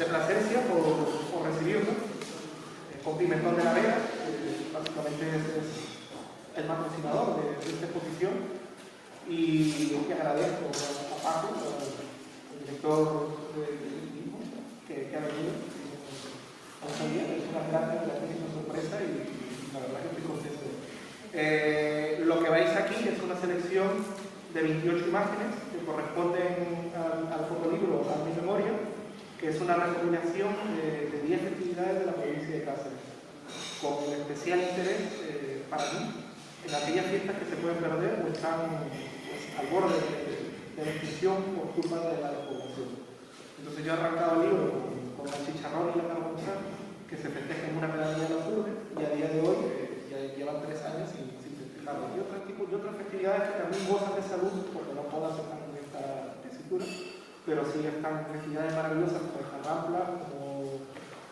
Plasencia por recibirnos, con Pimentón de la Vera, que básicamente es el patrocinador de esta exposición, y que agradezco a Paco, el director del mismo, que ha venido. Es una gran sorpresa y la verdad que estoy contento. Lo que veis aquí es una selección de 28 imágenes que corresponden al fotolibro A Mi Memoria, que es una recopilación de 10 festividades de la provincia de Cáceres, con especial interés para mí en aquellas fiestas que se pueden perder o están al borde de la extinción por culpa de la despoblación. Entonces yo he arrancado el libro con la chicharrón y la carbonza, que se festeja en una pedagogía de los Lourdes, y a día de hoy ya llevan 3 años sin festejarlo. Y otras festividades que también gozan de salud, porque no todas están en esta tesitura, pero sí están festividades maravillosas como el Jarrampla,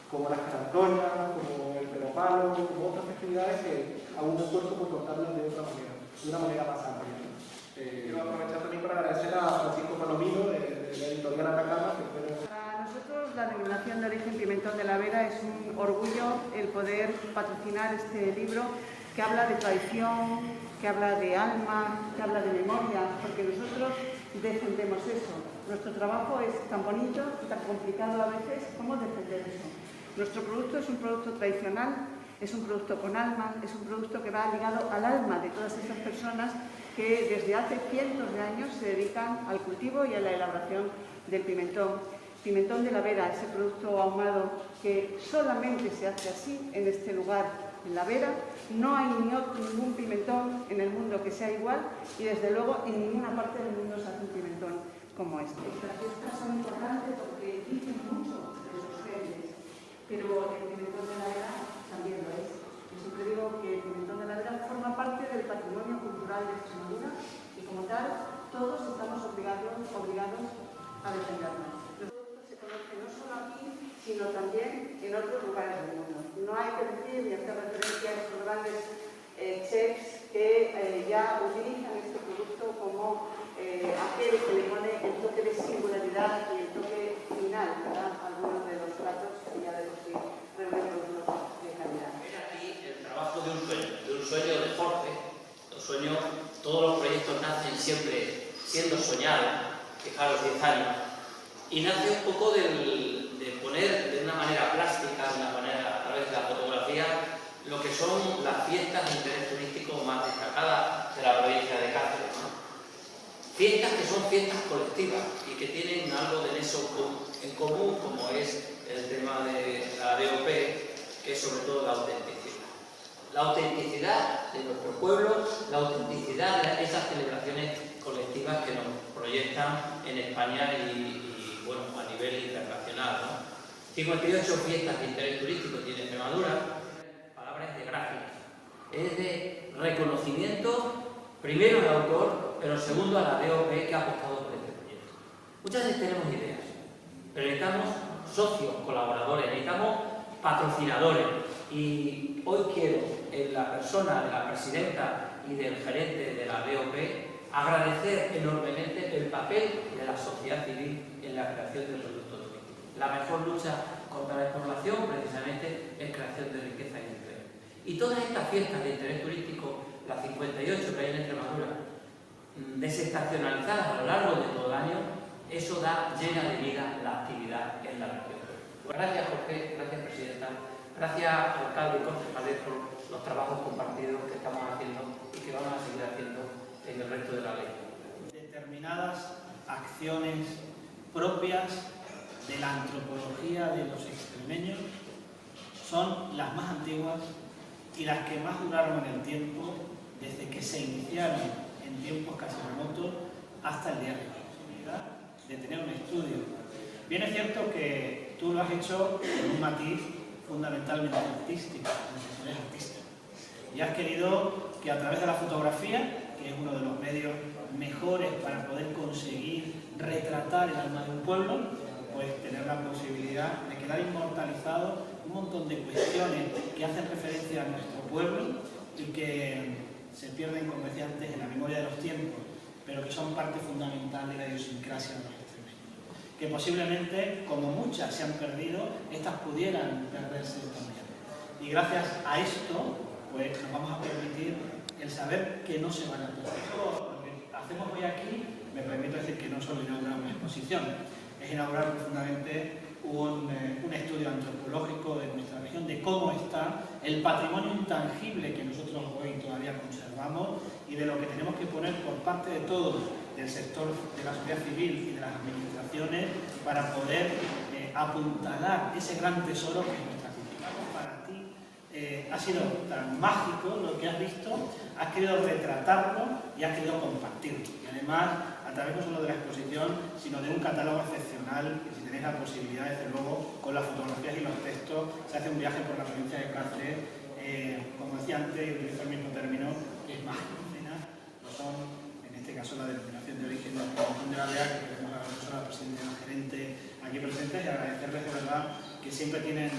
como las Carantoñas, como el Peropalo, como otras festividades que hago un esfuerzo por contarlas de una manera más amplia. Quiero aprovechar también para agradecer a Francisco Palomino de la editorial Atacama. Para nosotros la denominación de origen Pimentón de la Vera es un orgullo el poder patrocinar este libro que habla de tradición, que habla de alma, que habla de memoria, porque nosotros defendemos eso. Nuestro trabajo es tan bonito y tan complicado a veces como defender eso. Nuestro producto es un producto tradicional, es un producto con alma, es un producto que va ligado al alma de todas esas personas que desde hace cientos de años se dedican al cultivo y a la elaboración del pimentón. Pimentón de la Vera, ese producto ahumado que solamente se hace así en este lugar, en la Vera. No hay ningún pimentón en el mundo que sea igual y desde luego en ninguna parte del mundo se hace un pimentón como este. Estas fiestas son importantes porque dicen mucho de sus gentes, pero el pimentón de la Vera también lo es. Yo siempre digo que el pimentón de la Vera forma parte del patrimonio cultural de Extremadura y como tal todos estamos obligados a defenderlo. Los productos se conocen no solo aquí, sino también en otros lugares del mundo. No hay que decir ni hacer referencia a estos grandes chefs que ya utilizan este producto como aquel que le pone el toque de singularidad y el toque final a algunos de los platos que ya de por sí reúnen productos de calidad. Es aquí el trabajo de un sueño de Jorge. Los sueños, todos los proyectos nacen siempre siendo soñados, fijaros 10 años, y nace un poco de poner de una manera plástica, de una manera a través de la fotografía, lo que son las fiestas de interés turístico más destacadas de la provincia de Cáceres, ¿no? Fiestas que son fiestas colectivas y que tienen algo de eso en común, como es el tema de la DOP, que es sobre todo la autenticidad. La autenticidad de nuestro pueblo, la autenticidad de esas celebraciones colectivas que nos proyectan en España y bueno, a nivel internacional, ¿no? 58 fiestas de interés turístico tiene Extremadura. Palabras de gráfica. Es de reconocimiento, primero al autor, pero segundo a la DOP que ha apostado por este proyecto. Muchas veces tenemos ideas, pero necesitamos socios, colaboradores, necesitamos patrocinadores. Y hoy quiero, en la persona de la presidenta y del gerente de la DOP, agradecer enormemente el papel de la sociedad civil en la creación del producto turístico. La mejor lucha contra la despoblación, precisamente, es creación de riqueza y empleo. Y todas estas fiestas de interés turístico, las 58 que hay en Extremadura, desestacionalizadas a lo largo de todo el año, eso llena de vida la actividad en la región. Pues gracias, Jorge, gracias, presidenta, gracias, alcalde y concejales, por los trabajos compartidos que estamos haciendo y que vamos a seguir haciendo en el resto de la ley. Determinadas acciones propias de la antropología de los extremeños son las más antiguas y las que más duraron en el tiempo, desde que se iniciaron en tiempos casi remotos hasta el día de hoy. De tener un estudio. Bien es cierto que tú lo has hecho con un matiz fundamentalmente artístico, porque eres artista. Y has querido que a través de la fotografía, que es uno de los medios mejores para poder conseguir retratar el alma de un pueblo, pues tener la posibilidad de quedar inmortalizado un montón de cuestiones que hacen referencia a nuestro pueblo y que se pierden, como decía antes, en la memoria de los tiempos, pero que son parte fundamental de la idiosincrasia de los extremeños. que posiblemente, como muchas se han perdido, estas pudieran perderse también. Y gracias a esto, pues nos vamos a permitir el saber que no se van a perder. Lo que hacemos hoy aquí, me permito decir que no solo inaugurar una exposición, es inaugurar profundamente un estudio antropológico de nuestra región, de cómo está el patrimonio intangible que nosotros hoy todavía conservamos y de lo que tenemos que poner por parte de todos, del sector de la sociedad civil y de las administraciones, para poder apuntalar ese gran tesoro que es nuestra cultura. Para ti ha sido tan mágico lo que has visto, has querido retratarlo y has querido compartirlo. Y además, a través no solo de la exposición, sino de un catálogo excepcional, que si tenéis la posibilidad, desde luego, con las fotografías y los textos, se hace un viaje por la provincia de Cáceres, como decía antes, y utilizo el mismo término, que es mágico. No son, en este caso, la denominación de origen de la Promoción de la Vega, que queremos agradecer a la presidenta y al gerente aquí presentes y agradecerles de verdad que siempre tienen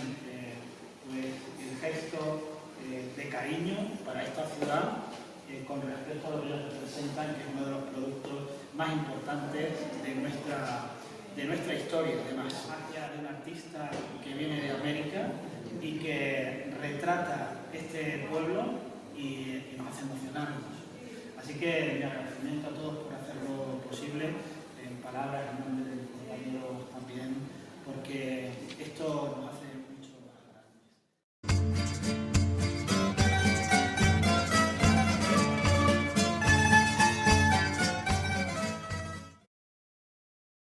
pues, el gesto de cariño para esta ciudad, con respecto a lo que ellos representan, que es uno de los productos más importantes de nuestra historia. Además, magia de un artista que viene de América y que retrata este pueblo y nos hace emocionarnos. Así que mi agradecimiento a todos por hacerlo posible, en palabras, en nombre de mis compañeros también, porque